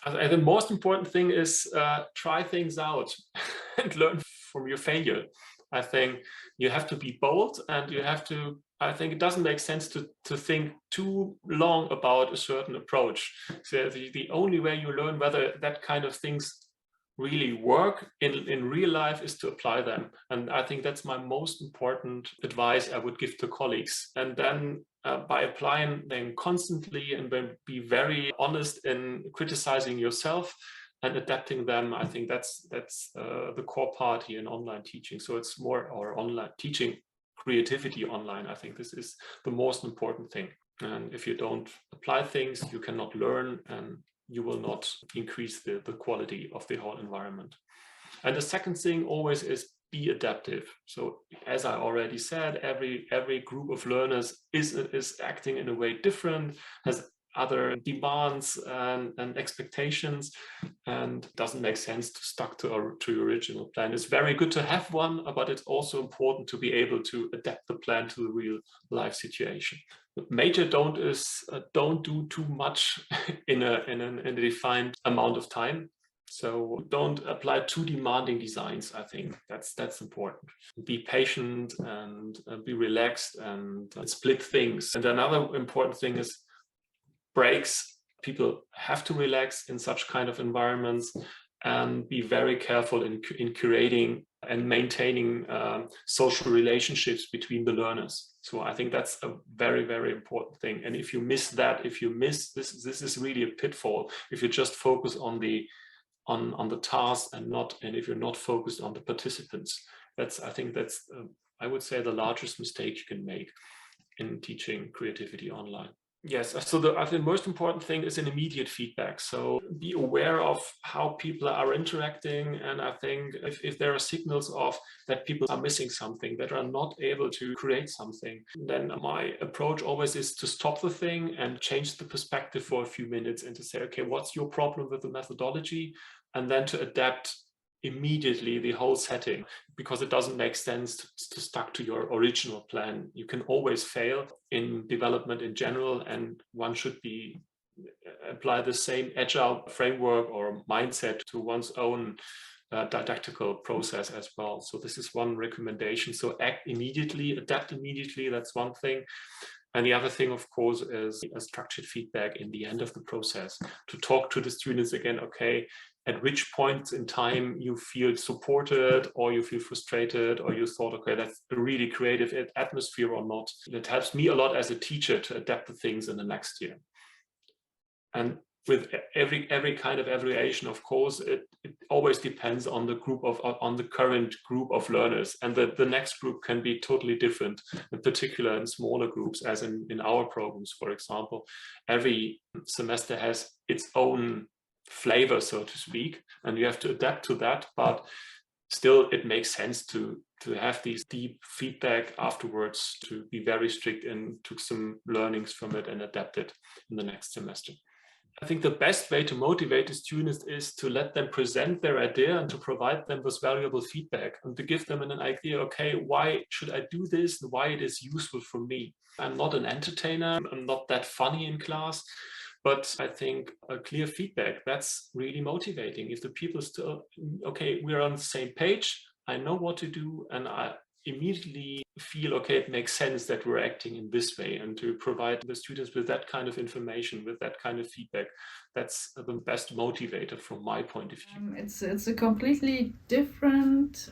The most important thing is try things out and learn from your failure. I think you have to be bold, and you have to. I think it doesn't make sense to think too long about a certain approach. So the only way you learn whether that kind of things really work in real life is to apply them. And I think that's my most important advice I would give to colleagues. And then by applying them constantly and be very honest in criticizing yourself and adapting them, I think that's the core part here in online teaching. So it's more or online teaching creativity online. I think this is the most important thing. And if you don't apply things, you cannot learn, and you will not increase the quality of the whole environment. And the second thing always is be adaptive. So as I already said, every group of learners is acting in a way different, has other demands and expectations, and doesn't make sense to stuck to your original plan. It's very good to have one, but it's also important to be able to adapt the plan to the real life situation. The major don't is don't do too much in a defined amount of time. So don't apply too demanding designs. I think that's important. Be patient and be relaxed and split things. And another important thing is breaks. People have to relax in such kind of environments, and be very careful in curating and maintaining social relationships between the learners. So I think that's a very, very important thing. And if you miss that, if you miss this is really a pitfall. If you just focus on the task and if you're not focused on the participants, I think that's I would say the largest mistake you can make in teaching creativity online. Yes, so I think the most important thing is an immediate feedback. So be aware of how people are interacting. And I think if there are signals of that people are missing something, that are not able to create something, then my approach always is to stop the thing and change the perspective for a few minutes and to say, okay, what's your problem with the methodology? And then to adapt immediately the whole setting, because it doesn't make sense to stuck to your original plan. You can always fail in development in general, and one should apply the same agile framework or mindset to one's own didactical process as well. So this is one recommendation. So act immediately, adapt immediately. That's one thing. And the other thing, of course, is a structured feedback in the end of the process, to talk to the students again, okay, at which point in time you feel supported or you feel frustrated or you thought, okay, that's a really creative atmosphere or not. It helps me a lot as a teacher to adapt the things in the next year. And with every kind of evaluation, of course, it always depends on the current group of learners, and the next group can be totally different, in particular in smaller groups, as in our programs, for example. Every semester has its own flavor, so to speak, and you have to adapt to that, but still it makes sense to have these deep feedback afterwards, to be very strict and took some learnings from it and adapt it in the next semester. I think the best way to motivate the students is to let them present their idea and to provide them with valuable feedback and to give them an idea, okay, why should I do this and why it is useful for me? I'm not an entertainer, I'm not that funny in class, but I think a clear feedback, that's really motivating. If the people still, okay, we're on the same page, I know what to do, and I immediately feel, okay, it makes sense that we're acting in this way, and to provide the students with that kind of information, with that kind of feedback, that's the best motivator from my point of view. It's a completely different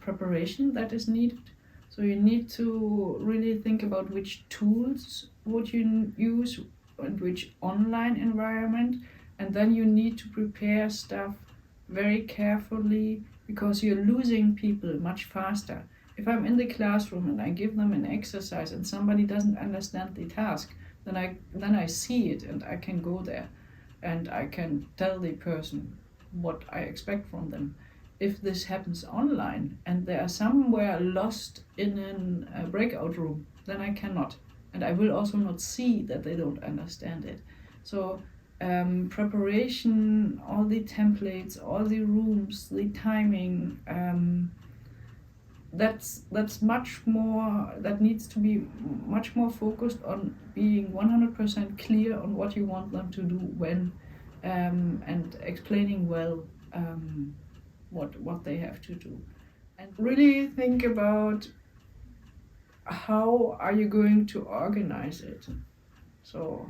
preparation that is needed. So you need to really think about which tools would you use and which online environment, and then you need to prepare stuff very carefully because you're losing people much faster. If I'm in the classroom and I give them an exercise and somebody doesn't understand the task, then I see it and I can go there and I can tell the person what I expect from them. If this happens online and they are somewhere lost in a breakout room, then I cannot. And I will also not see that they don't understand it. So, preparation, all the templates, all the rooms, the timing, that's much more, that needs to be much more focused on being 100% clear on what you want them to do when, and explaining well what they have to do. And really think about how are you going to organize it. So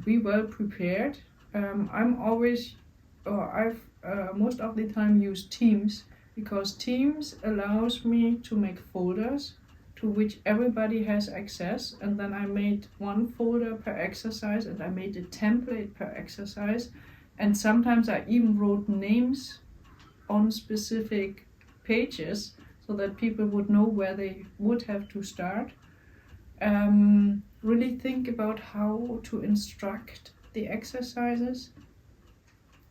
be well prepared. I'm always, or I've most of the time used Teams, because Teams allows me to make folders to which everybody has access, and then I made one folder per exercise, and I made a template per exercise, and sometimes I even wrote names on specific pages so that people would know where they would have to start. Really think about how to instruct the exercises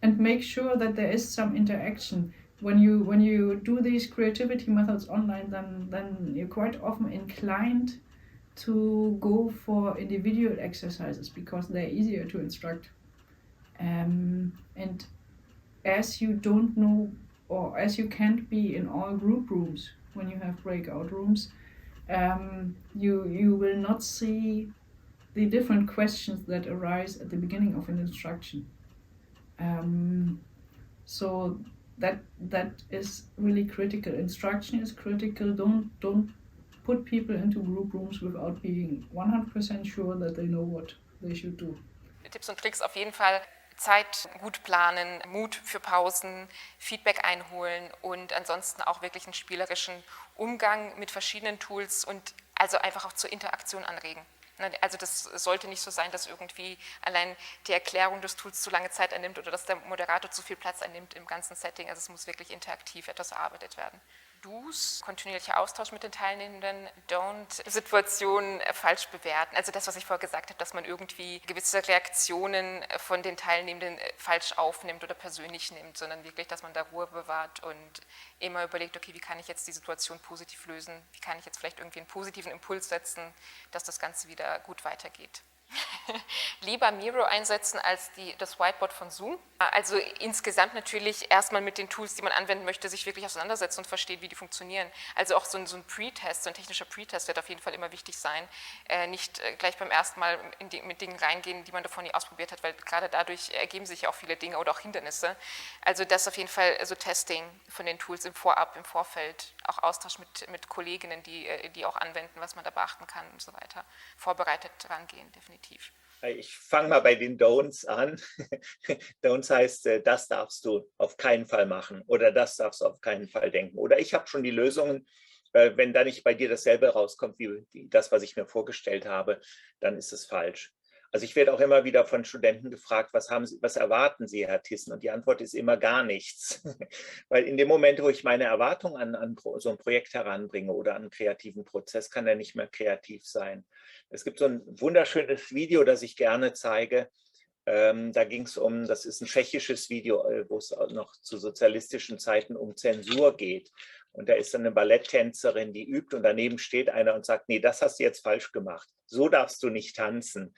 and make sure that there is some interaction. When you do these creativity methods online, then you're quite often inclined to go for individual exercises because they're easier to instruct. And as you don't know, or as you can't be in all group rooms when you have breakout rooms, you will not see the different questions that arise at the beginning of an instruction. So that is really critical. Instruction is critical. Don't put people into group rooms without being 100% sure that they know what they should do. Tipps und Tricks auf jeden Fall. Zeit gut planen, Mut für Pausen, Feedback einholen und ansonsten auch wirklich einen spielerischen Umgang mit verschiedenen Tools und also einfach auch zur Interaktion anregen. Also das sollte nicht so sein, dass irgendwie allein die Erklärung des Tools zu lange Zeit einnimmt oder dass der Moderator zu viel Platz einnimmt im ganzen Setting. Also es muss wirklich interaktiv etwas erarbeitet werden. Do's, kontinuierlicher Austausch mit den Teilnehmenden, don't Situationen falsch bewerten. Also das, was ich vorher gesagt habe, dass man irgendwie gewisse Reaktionen von den Teilnehmenden falsch aufnimmt oder persönlich nimmt, sondern wirklich, dass man da Ruhe bewahrt und immer überlegt, okay, wie kann ich jetzt die Situation positiv lösen, wie kann ich jetzt vielleicht irgendwie einen positiven Impuls setzen, dass das Ganze wieder gut weitergeht. Lieber Miro einsetzen als das Whiteboard von Zoom. Also insgesamt natürlich erstmal mit den Tools, die man anwenden möchte, sich wirklich auseinandersetzen und verstehen, wie die funktionieren. Also auch so ein Pre-Test, so ein technischer Pre-Test wird auf jeden Fall immer wichtig sein. Nicht gleich beim ersten Mal mit Dingen reingehen, die man davon nie ausprobiert hat, weil gerade dadurch ergeben sich auch viele Dinge oder auch Hindernisse. Also das auf jeden Fall, also Testing von den Tools im Vorfeld, auch Austausch mit Kolleginnen, die auch anwenden, was man da beachten kann und so weiter. Vorbereitet rangehen, definitiv. Ich fange mal bei den Don'ts an. Don'ts heißt, das darfst du auf keinen Fall machen oder das darfst du auf keinen Fall denken. Oder ich habe schon die Lösungen, wenn da nicht bei dir dasselbe rauskommt wie das, was ich mir vorgestellt habe, dann ist es falsch. Also ich werde auch immer wieder von Studenten gefragt, was erwarten Sie, Herr Thyssen? Und die Antwort ist immer gar nichts. Weil in dem Moment, wo ich meine Erwartungen an so ein Projekt heranbringe oder an einen kreativen Prozess, kann er nicht mehr kreativ sein. Es gibt so ein wunderschönes Video, das ich gerne zeige. Da ging es das ist ein tschechisches Video, wo es noch zu sozialistischen Zeiten um Zensur geht. Und da ist dann eine Balletttänzerin, die übt und daneben steht einer und sagt, nee, das hast du jetzt falsch gemacht. So darfst du nicht tanzen.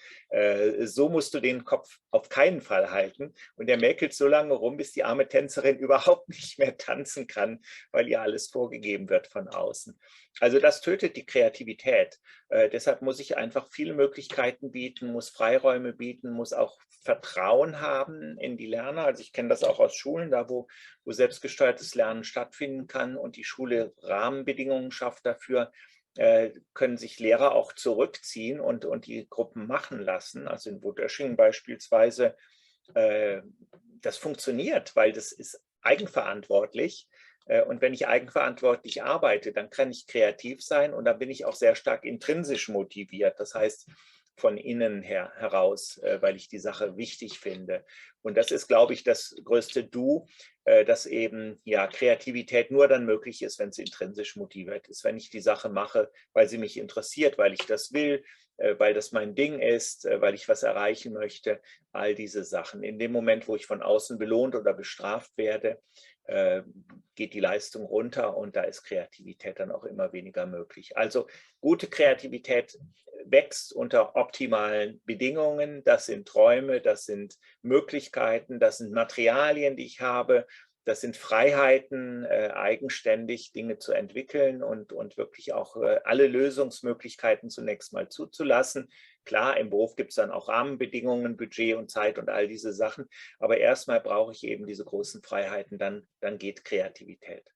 So musst du den Kopf auf keinen Fall halten. Und der mäkelt so lange rum, bis die arme Tänzerin überhaupt nicht mehr tanzen kann, weil ihr alles vorgegeben wird von außen. Also das tötet die Kreativität. Deshalb muss ich einfach viele Möglichkeiten bieten, muss Freiräume bieten, muss auch Vertrauen haben in die Lerner. Also ich kenne das auch aus Schulen, da wo selbstgesteuertes Lernen stattfinden kann und die Schule Rahmenbedingungen schafft dafür, können sich Lehrer auch zurückziehen und die Gruppen machen lassen. Also in Wudösching beispielsweise, das funktioniert, weil das ist eigenverantwortlich. Und wenn ich eigenverantwortlich arbeite, dann kann ich kreativ sein und dann bin ich auch sehr stark intrinsisch motiviert. Das heißt, von innen heraus, weil ich die Sache wichtig finde. Und das ist, glaube ich, das größte Du, dass eben ja Kreativität nur dann möglich ist, wenn es intrinsisch motiviert ist, wenn ich die Sache mache, weil sie mich interessiert, weil ich das will, weil das mein Ding ist, weil ich was erreichen möchte, all diese Sachen. In dem Moment, wo ich von außen belohnt oder bestraft werde, geht die Leistung runter und da ist Kreativität dann auch immer weniger möglich. Also gute Kreativität wächst unter optimalen Bedingungen. Das sind Träume, das sind Möglichkeiten, das sind Materialien, die ich habe, das sind Freiheiten, eigenständig Dinge zu entwickeln und wirklich auch alle Lösungsmöglichkeiten zunächst mal zuzulassen. Klar, im Beruf gibt es dann auch Rahmenbedingungen, Budget und Zeit und all diese Sachen. Aber erstmal brauche ich eben diese großen Freiheiten, dann geht Kreativität.